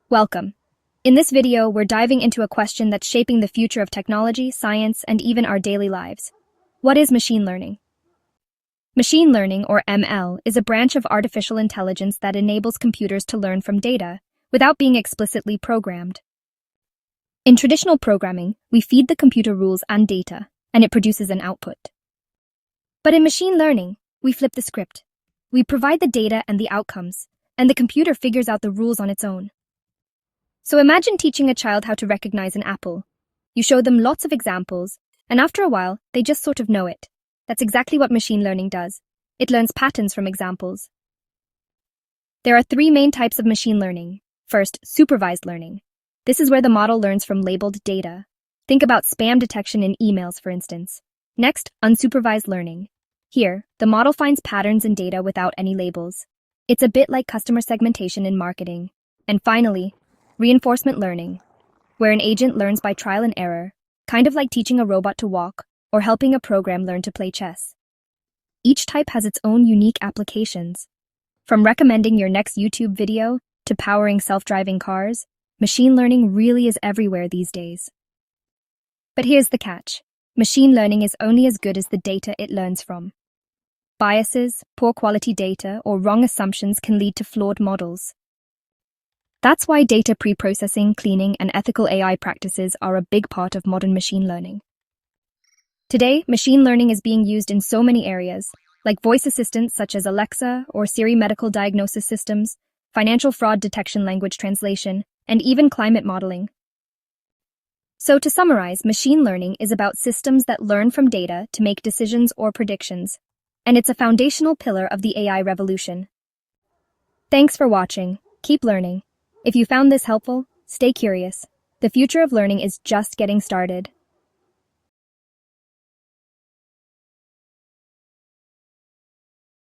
Welcome. In this video, we're diving into a question that's shaping the future of technology, science, and even our daily lives. What is machine learning? Machine learning, or ML, is a branch of artificial intelligence that enables computers to learn from data without being explicitly programmed. In traditional programming, we feed the computer rules and data, and it produces an output. But in machine learning, we flip the script. We provide the data and the outcomes, and the computer figures out the rules on its own. So imagine teaching a child how to recognize an apple. You show them lots of examples, and after a while, they just sort of know it. That's exactly what machine learning does. It learns patterns from examples. There are three main types of machine learning. First, supervised learning. This is where the model learns from labeled data. Think about spam detection in emails, for instance. Next, unsupervised learning. Here, the model finds patterns in data without any labels. It's a bit like customer segmentation in marketing. And finally, reinforcement learning, where an agent learns by trial and error, kind of like teaching a robot to walk or helping a program learn to play chess. Each type has its own unique applications. From recommending your next YouTube video to powering self-driving cars, machine learning really is everywhere these days. But here's the catch. Machine learning is only as good as the data it learns from. Biases, poor quality data, or wrong assumptions can lead to flawed models. That's why data pre-processing, cleaning, and ethical AI practices are a big part of modern machine learning. Today, machine learning is being used in so many areas, like voice assistants such as Alexa or Siri medical diagnosis systems, financial fraud detection language translation, and even climate modeling. So to summarize, machine learning is about systems that learn from data to make decisions or predictions, and it's a foundational pillar of the AI revolution. Thanks for watching. Keep learning. If you found this helpful, stay curious. The future of learning is just getting started.